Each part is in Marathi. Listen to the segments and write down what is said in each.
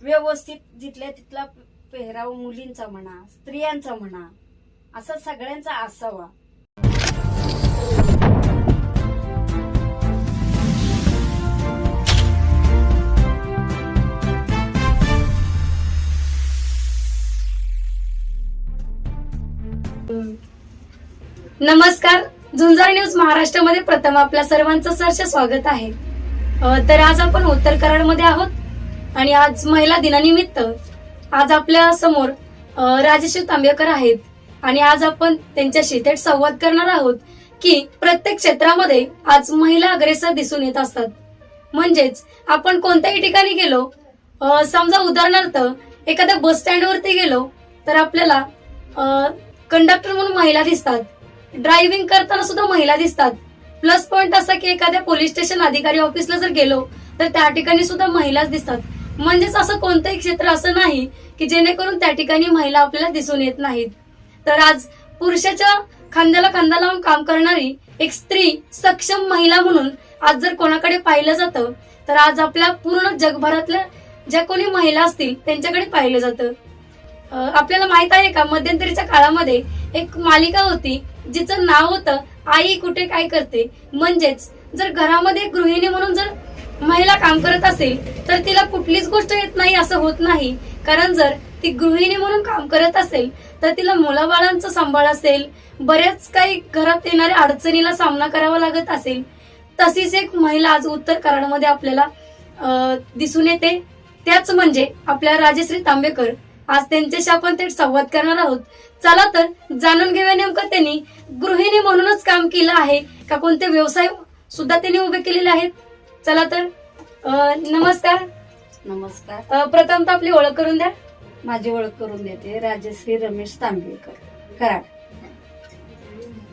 व्यवस्थित जिथल्या तिथला पेहराव मुलींचा म्हणा, स्त्रियांचा म्हणा, असा सगळ्यांचा असावा. नमस्कार. झुंजार न्यूज महाराष्ट्रामध्ये प्रथम आपल्या सर्वांचं सहर्ष स्वागत आहे. तर आज आपण उत्तर कराडमध्ये आहोत आणि आज महिला दिनानिमित्त आज आपल्या समोर राजश्री तांबेकर आहेत आणि आज आपण त्यांच्याशी थेट संवाद करणार आहोत की प्रत्येक क्षेत्रामध्ये आज महिला अग्रेसर दिसून येत असतात. म्हणजेच आपण कोणत्याही ठिकाणी गेलो, समजा उदाहरणार्थ एखाद्या बस स्टँडवरती गेलो तर आपल्याला कंडक्टर म्हणून महिला दिसतात, ड्रायव्हिंग करताना सुद्धा महिला दिसतात. प्लस पॉइंट असा की एखाद्या पोलीस स्टेशन अधिकारी ऑफिसला जर गेलो तर त्या ठिकाणी सुद्धा महिलाच दिसतात. म्हणजेच असं कोणतंही क्षेत्र असं नाही की जेणेकरून त्या ठिकाणी महिला आपल्याला दिसून येत नाहीत. तर आज पुरुषाच्या खांद्याला खांदा लावून काम करणारी एक स्त्री सक्षम महिला म्हणून आज जर कोणाकडे पाहिलं जातं तर आज आपल्या पूर्ण जगभरातल्या ज्या कोणी महिला असतील त्यांच्याकडे पाहिलं जातं. आपल्याला माहित आहे का, मध्यंतरीच्या काळामध्ये एक मालिका होती जिचं नाव होतं आई कुठे काय करते. म्हणजेच जर घरामध्ये गृहिणी म्हणून जर महिला काम करत असेल तर तिला कुठलीच गोष्ट येत नाही असं होत नाही. कारण जर ती गृहिणी म्हणून काम करत असेल तर तिला मुलाबाळांचा सांभाळ असेल, बऱ्याच काही घरात येणाऱ्या अडचणीला सामना करावा लागत असेल. तशीच एक महिला आज उत्तर कराडमध्ये आपल्याला दिसून येते. त्याच म्हणजे आपल्या राजश्री तांबेकर. आज त्यांच्याशी आपण थेट संवाद करणार आहोत. चला तर जाणून घेऊया नेमकं त्यांनी गृहिणी म्हणूनच काम केलं आहे का कोणते व्यवसाय सुद्धा त्यांनी उभे केलेले आहेत. चला तर नमस्कार. नमस्कार. प्रथमतः आपली ओळख करून द्या. माझी ओळख करून देते. राजश्री रमेश तांबेकर, कराड.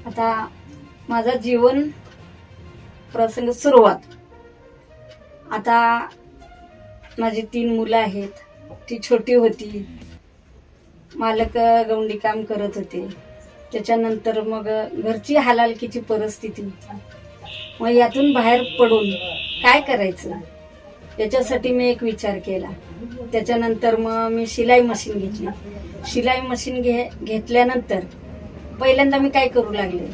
आता माझा जीवन प्रसंग सुरुवात. आता माझी 3 मुलं आहेत. ती छोटी होती, मालक गवंडी काम करत होते. त्याच्यानंतर मग घरची हालालकीची परिस्थिती होती. मग यातून बाहेर पडून काय करायचं याच्यासाठी मी एक विचार केला. त्याच्यानंतर मग मी शिलाई मशीन घेतली. शिलाई मशीन घेतल्यानंतर पहिल्यांदा मी काय करू लागले,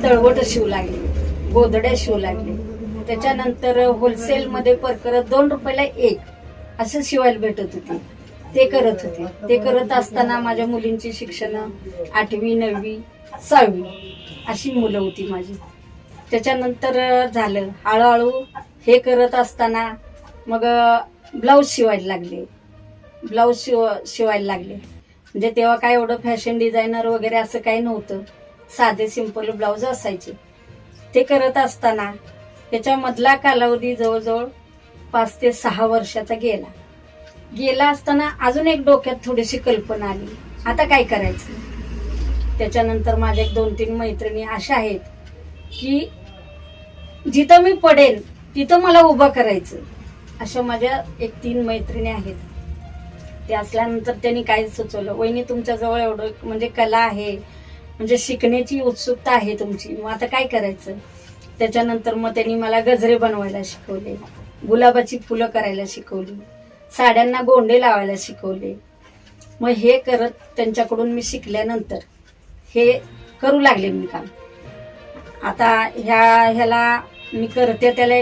तळवट शिवू लागले, गोधड्या शिवू लागले. त्याच्यानंतर होलसेलमध्ये परकर 2 रुपयाला 1 असं शिवायला भेटत होते, ते करत होते. ते करत असताना माझ्या मुलींची शिक्षण 8वी 9वी 6वी अशी मुलं होती माझी. त्याच्यानंतर झालं हळूहळू हे करत असताना मग ब्लाऊज शिवायला लागले. शिवायला लागले म्हणजे तेव्हा काय एवढं फॅशन डिझायनर वगैरे असं काही नव्हतं. साधे सिंपल ब्लाऊज असायचे. ते करत असताना त्याच्यामधला कालावधी जवळजवळ 5 ते 6 वर्षाचा गेला असताना अजून एक डोक्यात थोडीशी कल्पना आली, आता काय करायचं. त्याच्यानंतर माझ्या 2-3 मैत्रिणी अशा आहेत की जिथं मी पडेल तिथं मला उभं करायचं. अशा माझ्या 1-3 मैत्रिणी आहेत. ते असल्यानंतर त्यांनी काय सुचवलं, वहिनी तुमच्याजवळ एवढं म्हणजे कला आहे, म्हणजे शिकण्याची उत्सुकता आहे तुमची, मग आता काय करायचं. त्याच्यानंतर मग त्यांनी मला गजरे बनवायला शिकवले, गुलाबाची फुलं करायला शिकवली, साड्यांना गोंडे लावायला शिकवले. मग हे करत त्यांच्याकडून मी शिकल्यानंतर हे करू लागले मी काम. आता ह्याला मी करते त्याला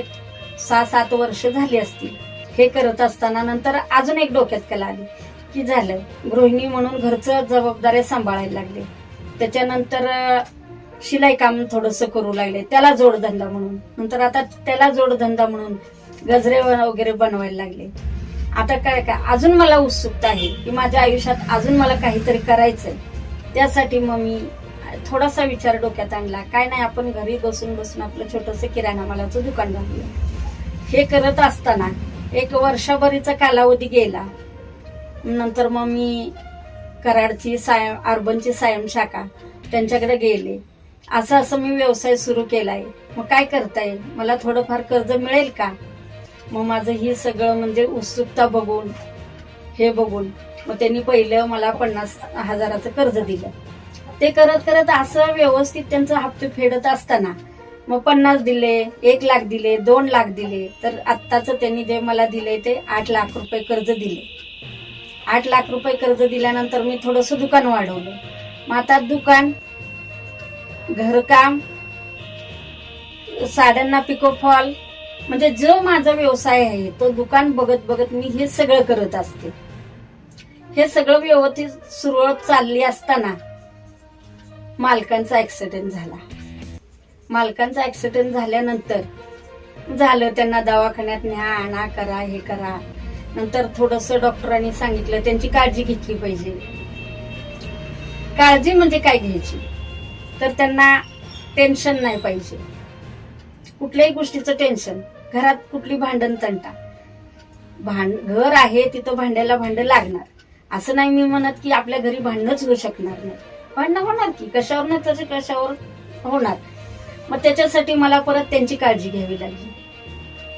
6-7 वर्ष झाली असतील. हे करत असताना नंतर अजून एक डोक्यात कला आली की झालं गृहिणी म्हणून घरचं जबाबदाऱ्या सांभाळायला लागले. त्याच्यानंतर शिलाई काम थोडंसं करू लागले, त्याला जोडधंदा म्हणून. नंतर आता त्याला जोडधंदा म्हणून गजरे वगैरे बनवायला लागले. आता काय अजून मला उत्सुकता आहे की माझ्या आयुष्यात अजून मला काहीतरी करायचंय. त्यासाठी मग मी थोडासा विचार डोक्यात आणला, काय नाही आपण घरी बसून आपलं छोटंसं किराणा मालाचं दुकान घालूया. हे करत असताना 1 वर्षभरीचा कालावधी गेला. नंतर मग मी कराडची अर्बनची सायम शाखा त्यांच्याकडे गेले. असं मी व्यवसाय सुरू केलाय, मग काय करताय, मला थोडंफार कर्ज मिळेल का. मग माझं ही सगळं म्हणजे उत्सुकता बघून मग त्यांनी पहिलं मला 50,000चं कर्ज दिलं. ते करत असं व्यवस्थित त्यांचं हप्ते फेडत असताना मग 50 दिले, 1 लाख दिले, 2 लाख दिले. तर आत्ताच त्यांनी जे मला दिले ते 8 लाख रुपये कर्ज दिले. 8 लाख रुपये कर्ज दिल्यानंतर मी थोडंसं दुकान वाढवलं. मग आता दुकान, घरकाम, साड्यांना पिको फॉल, म्हणजे जो माझा व्यवसाय आहे तो दुकान बघत बघत मी हे सगळं करत असते. हे सगळं व्यवस्थित सुरळीत चालली असताना मालकांचा ऍक्सिडेंट झाला. मालकांचा ऍक्सिडेंट झाल्यानंतर झालं, त्यांना दवाखान्यात न्या, आणा, करा, हे करा. नंतर थोडंसं डॉक्टरांनी सांगितलं त्यांची काळजी घेतली पाहिजे. काळजी म्हणजे काय घ्यायची, तर त्यांना टेन्शन नाही पाहिजे, कुठल्याही गोष्टीचं टेन्शन. घरात कुठली भांडण तंटा, घर आहे तिथं भांड्याला भांड लागणार. असं नाही मी म्हणत की आपल्या घरी भांडणच होऊ शकणार नाही, भांडणं होणार की कशावर ना त्याचे कशावर होणार. मग त्याच्यासाठी मला परत त्यांची काळजी घ्यावी लागली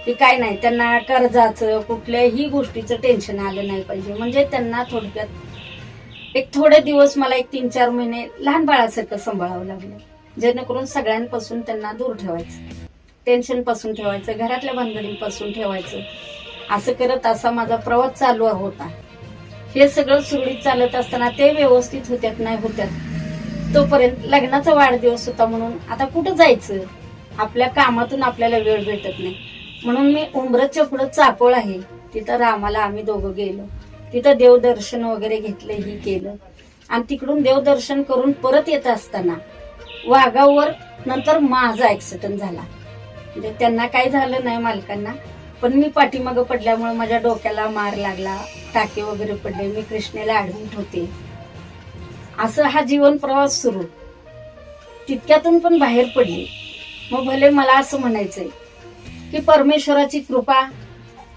की काय नाही, त्यांना कर्जाचं कुठल्याही गोष्टीचं टेन्शन आलं नाही पाहिजे. म्हणजे त्यांना थोडक्यात एक थोडे दिवस मला एक 3-4 महिने लहान बाळासारखं सांभाळावं लागलं, जेणेकरून सगळ्यांपासून त्यांना दूर ठेवायचं, टेन्शन पासून ठेवायचं, घरातल्या भानगडींपासून ठेवायचं. असं करत असा माझा प्रवास चालू होता. हे सगळं सुरळीत चालत असताना ते व्यवस्थित होत्यात नाही होत्यात तोपर्यंत लग्नाचा वाढदिवस होता म्हणून आता कुठं जायचं, आपल्या कामातून आपल्याला वेळ भेटत नाही. म्हणून मी उंबरच्या पुढं चापोळ आहे तिथं रामाला आम्ही दोघं गेलो. तिथं देवदर्शन वगैरे घेतलं, ही केलं. आणि तिकडून देवदर्शन करून परत येत असताना वाघावर नंतर माझा ऍक्सिडेंट झाला. म्हणजे त्यांना काय झालं नाही मालकांना, पण मी पाठीमागं पडल्यामुळे माझ्या डोक्याला मार लागला, टाके वगैरे पडले, मी कृष्णेला ऍडमिट होते. असं हा जीवन प्रवास सुरू. तितक्यातून पण बाहेर पडले. मग भले मला असं म्हणायचंय की परमेश्वराची कृपा,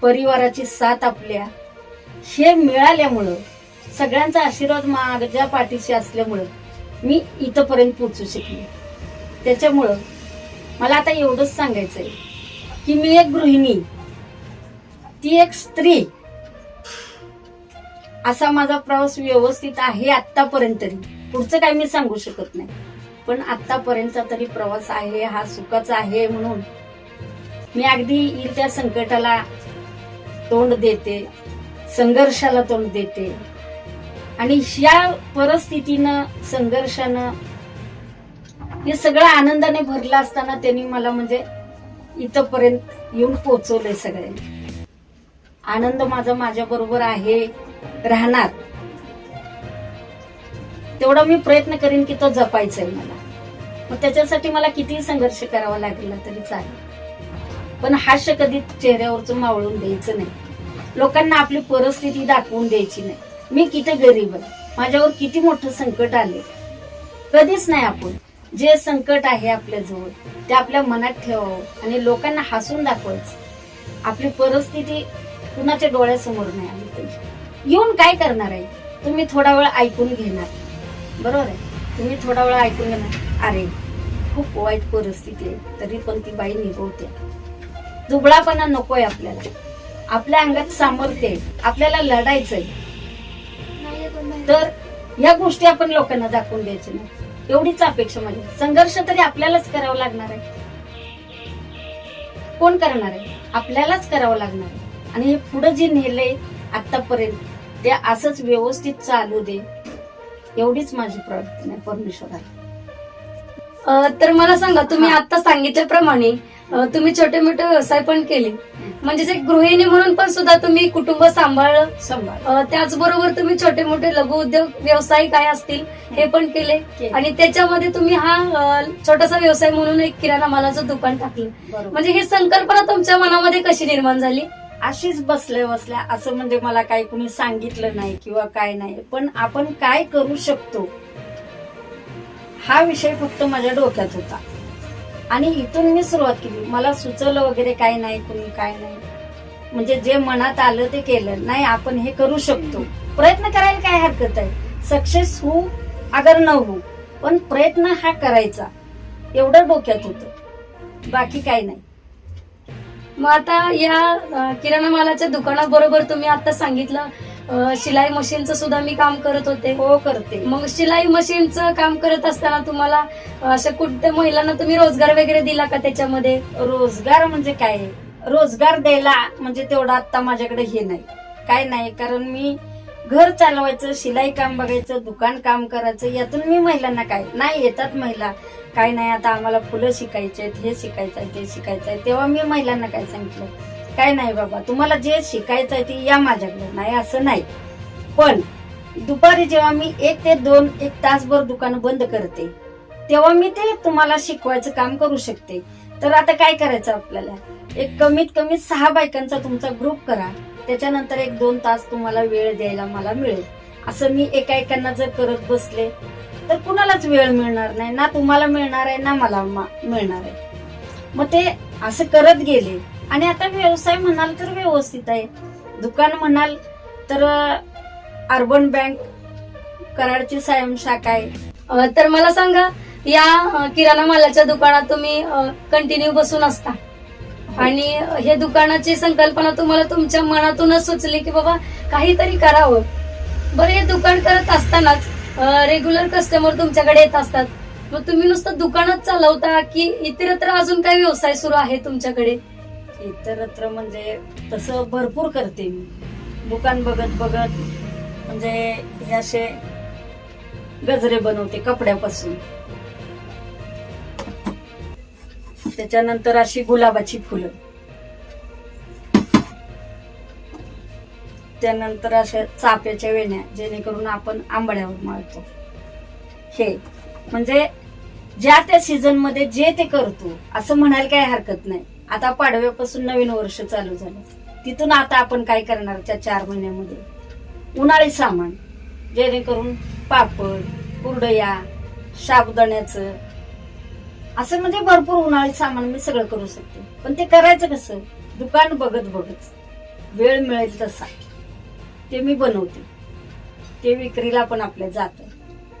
परिवाराची साथ आपल्या हे मिळाल्यामुळं, सगळ्यांचा आशीर्वाद माझ्या पाठीशी असल्यामुळं मी इथंपर्यंत पोहोचू शकले. त्याच्यामुळं मला आता एवढंच सांगायचंय की मी एक गृहिणी, ती एक स्त्री, असा माझा प्रवास व्यवस्थित आहे आतापर्यंत तरी. पुढचं काय मी सांगू शकत नाही, पण आतापर्यंतचा तरी प्रवास आहे हा सुखाचा आहे. म्हणून मी अगदी येईल त्या संकटाला तोंड देते, संघर्षाला तोंड देते. आणि या परिस्थितीनं, संघर्षानं हे सगळं आनंदाने भरलं असताना त्यांनी मला म्हणजे इथपर्यंत येऊन पोहोचवलंय. सगळ्यांनी आनंद माझा माझ्या बरोबर आहे, राहणार. तेवढा मी प्रयत्न करीन की तो जपायचा आहे मला. मग त्याच्यासाठी मला कितीही संघर्ष करावा लागला तरी चालेल, पण हास्य कधी चेहऱ्यावरचं मावळून द्यायचं नाही. लोकांना आपली परिस्थिती दाखवून द्यायची नाही. मी किती गरीब आहे, माझ्यावर किती मोठं संकट आले, कधीच नाही. आपण जे संकट आहे आपल्याजवळ ते आपल्या मनात ठेवावं आणि लोकांना हसून दाखवायचं. आपली परिस्थिती कुणाच्या डोळ्यासमोर नाही आली पाहिजे. येऊन काय करणार आहे, तुम्ही थोडा वेळ ऐकून घेणार, बरोबर आहे. तुम्ही थोडा वेळ ऐकून घेणार, अरे खूप वाईट परिस्थिती आहे, तरी पण ती बाई निभवते. दुबळापणा नकोय आपल्याला, आपल्या अंगात सामर्थ्य आहे, आपल्याला लढायचंय. तर या गोष्टी आपण लोकांना दाखवून द्यायच्या नाही, एवढीच अपेक्षा माझी. संघर्ष तरी आपल्यालाच करावा लागणार आहे. कोण करणार आहे, आपल्यालाच करावं लागणार आहे. आणि हे पुढे जे नेलंय आतापर्यंत ते असंच व्यवस्थित चालू दे, एवढीच माझी प्रार्थना आहे परमेश्वराला. तर मला सांगा, तुम्ही आता सांगितल्याप्रमाणे तुम्ही छोटे मोठे व्यवसाय पण केले, म्हणजे एक गृहिणी म्हणून पण सुद्धा तुम्ही कुटुंब सांभाळलं. त्याचबरोबर तुम्ही छोटे मोठे लघु उद्योग व्यवसाय काय असतील हे पण केले. आणि त्याच्यामध्ये तुम्ही हा छोटासा व्यवसाय म्हणून एक किराणा मालाचं दुकान टाकलं. म्हणजे ही संकल्पना तुमच्या मनामध्ये कशी निर्माण झाली? अशीच बसल्या बसल्या, असं म्हणजे मला काही कुणी सांगितलं नाही किंवा काय नाही, पण आपण काय करू शकतो हा विषय फक्त माझ्या डोक्यात होता. आणि इथून मी सुरुवात केली. मला सुचवलं वगैरे काय नाही, कुणी काय नाही, म्हणजे जे मनात आलं ते केलं. नाही, आपण हे करू शकतो, प्रयत्न करायला काय हरकत आहे. सक्सेस होऊ अगर न होऊ, पण प्रयत्न हा करायचा, एवढं डोक्यात होतं, बाकी काय नाही. मग आता या किराणा मालाच्या दुकानाबरोबर तुम्ही आता सांगितलं शिलाई मशीनचं सुद्धा मी काम करत होते. हो करते. मग शिलाई मशीनचं काम करत असताना तुम्हाला अशा कुठल्या महिलांना तुम्ही रोजगार वगैरे दिला का त्याच्यामध्ये? रोजगार म्हणजे काय, रोजगार द्यायला म्हणजे तेवढा आता माझ्याकडे हे नाही, काय नाही. कारण मी घर चालवायचं, शिलाई काम बघायचं, दुकान काम करायचं, यातून मी महिलांना काय नाही. येतात महिला, काय नाही आता आम्हाला फुलं शिकायचे, हे शिकायचंय, ते शिकायचंय. तेव्हा मी महिलांना काय सांगितलं, काय नाही बाबा, तुम्हाला जे शिकायचंय ते या माझ्याकडे, नाही असं नाही. पण दुपारी जेव्हा मी 1 ते 2 एक तासभर दुकान बंद करते, तेव्हा मी ते तुम्हाला शिकवायचं काम करू शकते. तर आता काय करायचं आपल्याला, एक कमीत कमी 6 बायकांचा तुमचा ग्रुप करा, त्याच्यानंतर 1-2 तास तुम्हाला वेळ द्यायला मला मिळेल. असं मी एकाएकांना जर करत बसले तर कुणालाच वेळ मिळणार नाही, ना तुम्हाला मिळणार आहे ना मला मिळणार आहे. मग ते असं करत गेले. आणि आता व्यवसाय म्हणाल तर व्यवस्थित आहे. दुकान म्हणाल तर अर्बन बँक कराडची सायम शाखा आहे. तर मला सांगा, या किराणा मालाच्या दुकानात तुम्ही कंटिन्यू बसून असता आणि हे दुकानाची संकल्पना तुम्हाला तुमच्या मनातूनच सुचली की बाबा काहीतरी करावं. बरं, हे दुकान करत असतानाच रेग्युलर कस्टमर तुमच्याकडे येत असतात, मग तुम्ही नुसतं दुकानच चालवता की इतरत्र अजून काही व्यवसाय सुरू आहे तुमच्याकडे? इतरत्र म्हणजे तसं भरपूर करते मी. दुकान बघत बघत म्हणजे हे असे गजरे बनवते कपड्यापासून, त्याच्यानंतर अशी गुलाबाची फुलं, त्यानंतर अशा चाफ्याच्या वेण्या जेणेकरून आपण आंबड्यावर माळतो. हे म्हणजे ज्या त्या सीझन मध्ये जे ते करतो असं म्हणायला काही हरकत नाही. आता पाडव्यापासून नवीन वर्ष चालू झालं, तिथून आता आपण काय करणार, 4 महिन्यामध्ये उन्हाळी सामान जेणेकरून पापड, कुरडया, साबुदाण्याचं असं म्हणजे भरपूर उन्हाळी सामान मी सगळं करू शकते. पण ते करायचं कसं, दुकान बघत बघत वेळ मिळेल तसा ते मी बनवते. ते विक्रीला पण आपल्या जातं,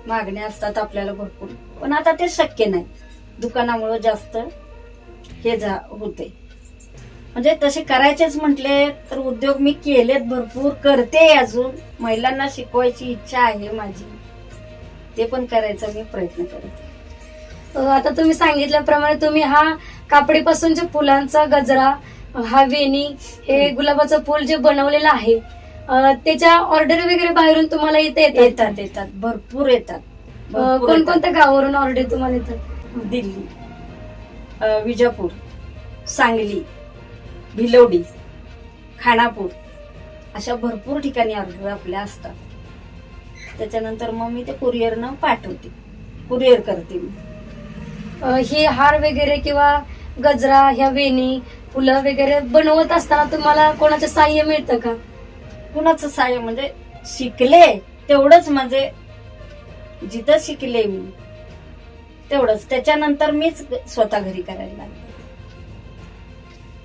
मागण्या असतात आपल्याला भरपूर, पण आता ते शक्य नाही दुकानामुळे जास्त हे होते. म्हणजे तसे करायचेच म्हटले तर उद्योग मी केलेत, भरपूर करते. अजून महिलांना शिकवायची इच्छा आहे माझी, ते पण करायचा मी प्रयत्न करते. आता तुम्ही सांगितल्याप्रमाणे तुम्ही हा कापडीपासूनच्या फुलांचा गजरा, हा वेणी, हे गुलाबाचं फुल जे बनवलेलं आहे, त्याच्या ऑर्डर वगैरे बाहेरून तुम्हाला इथे येतात भरपूर येतात. कोणकोणत्या गावावरून ऑर्डर तुम्हाला येतात? दिल्ली, विजापूर, सांगली, भिलवडी, खानापूर अशा भरपूर ठिकाणी ऑर्डर आपल्या असतात. त्याच्यानंतर मग मी ते कुरिअरनं पाठवते, कुरिअर करते मी. हे हार वगैरे किंवा गजरा, ह्या वेणी, फुलं वगैरे बनवत असताना तुम्हाला कोणाचं साह्य मिळतं का? कुणाचं साह्य म्हणजे शिकले तेवढंच, म्हणजे जिथं शिकले मी तेवढंच, त्याच्यानंतर मीच स्वतः घरी करायला लागले.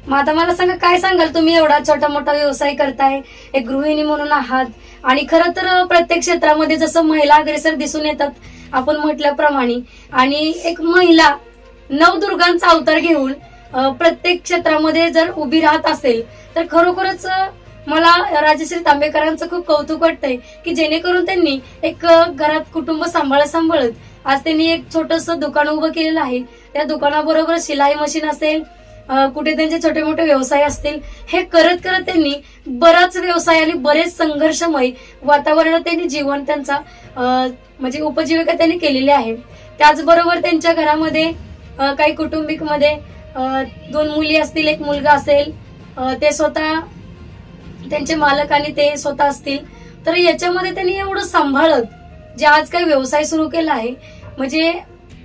मग आता मला सांगा, काय सांगाल, तुम्ही एवढा छोटा मोठा व्यवसाय करताय, एक गृहिणी म्हणून आहात, आणि खरं तर प्रत्येक क्षेत्रामध्ये जसं महिला अग्रेसर दिसून येतात आपण म्हटल्याप्रमाणे, आणि एक महिला नवदुर्गांचा अवतार घेऊन प्रत्येक क्षेत्रामध्ये जर उभी राहत असेल तर खरोखरच मला राजश्री तांबेकरांचं खूप कौतुक वाटतंय की जेणेकरून त्यांनी एक घरात कुटुंब सांभाळत आज त्यांनी एक छोटस दुकान उभं केलेलं आहे. त्या दुकानाबरोबर शिलाई मशीन असेल, कुठे त्यांचे छोटे मोठे व्यवसाय असतील, हे करत करत त्यांनी बराच व्यवसाय आणि बरेच संघर्षमय वातावरणात त्यांनी जीवन त्यांचा म्हणजे उपजीविका त्यांनी केलेली आहे. त्याचबरोबर त्यांच्या घरामध्ये काही कुटुंबिक मध्ये 2 मुली असतील, 1 मुलगा असेल, ते स्वतः त्यांचे मालक आणि ते स्वतः असतील. तर याच्यामध्ये त्यांनी एवढं सांभाळत जे आज काही व्यवसाय सुरू केला आहे, म्हणजे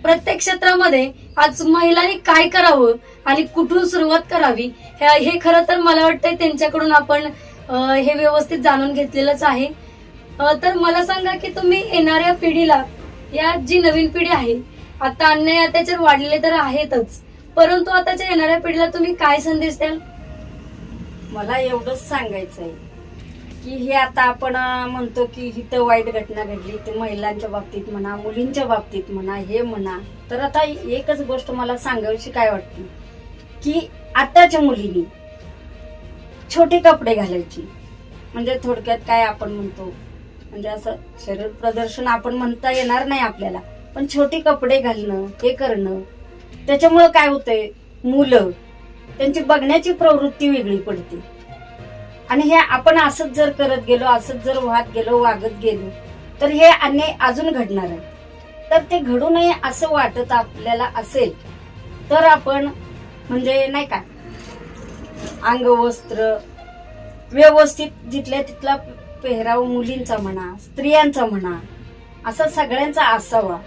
प्रत्येक क्षेत्रामध्ये आज महिलांनी काय करावं आणि कुठून सुरुवात करावी हे खरं तर मला वाटतंय त्यांच्याकडून आपण हे व्यवस्थित जाणून घेतलेलंच आहे. तर मला सांगा की तुम्ही येणाऱ्या पिढीला, या जी नवीन पिढी आहे, आता अन्याय अत्याचार वाढलेले तर आहेतच, परंतु आताच्या येणाऱ्या पिढीला तुम्ही काय संदेश द्याल? मला एवढंच सांगायचं आहे की हे आता आपण म्हणतो की इथं वाईट घटना घडली, ते महिलांच्या बाबतीत म्हणा, मुलींच्या बाबतीत म्हणा, हे म्हणा, तर आता एकच गोष्ट मला सांगायची काय वाटते की आताच्या मुलींनी छोटे कपडे घालायची, म्हणजे थोडक्यात काय आपण म्हणतो, म्हणजे असं शरीर प्रदर्शन आपण म्हणता येणार नाही आपल्याला, पण छोटे कपडे घालणं, हे करणं, त्याच्यामुळं काय होतंय, मुलं त्यांची बघण्याची प्रवृत्ती वेगळी पडते. आणि हे आपण असंच जर करत गेलो, असंच जर वागत गेलो तर हे अन्याय अजून घडणार आहे. तर ते घडू नये असं वाटत आपल्याला असेल तर आपण म्हणजे नाही का, अंगवस्त्र व्यवस्थित जिथल्या तिथला पेहराव मुलींचा म्हणा, स्त्रियांचा म्हणा, असा सगळ्यांचा असावा.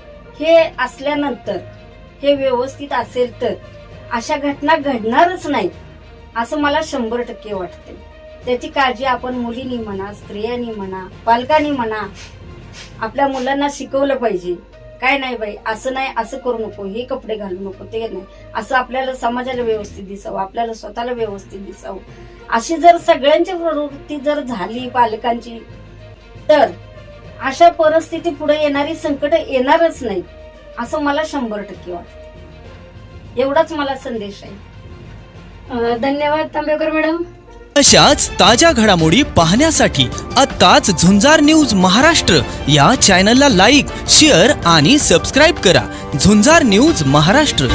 हे असल्यानंतर हे व्यवस्थित असेल तर अशा घटना घडणारच नाही असं मला 100% वाटते. त्याची काळजी आपण मुलींनी म्हणा, स्त्रियांनी म्हणा, पालकांनी म्हणा, आपल्या मुलांना शिकवलं पाहिजे. काय नाही बाई, असं नाही, असं करू नको, हे कपडे घालू नको, ते नाही, असं आपल्याला समाजाला व्यवस्थित दिसावं, आपल्याला स्वतःला व्यवस्थित दिसावं. अशी जर सगळ्यांची प्रवृत्ती जर झाली पालकांची तर अशा परिस्थिती पुढे येणारी संकट येणारच नाही असं मला 100% वाटतं. एवढाच मला संदेश आहे. धन्यवाद तांबेकर मॅडम. अशाच ताज्या घडामोडी पाहण्यासाठी आत्ताच झुंजार न्यूज महाराष्ट्र या चॅनलला लाईक, शेअर आणि सबस्क्राईब करा. झुंजार न्यूज महाराष्ट्र.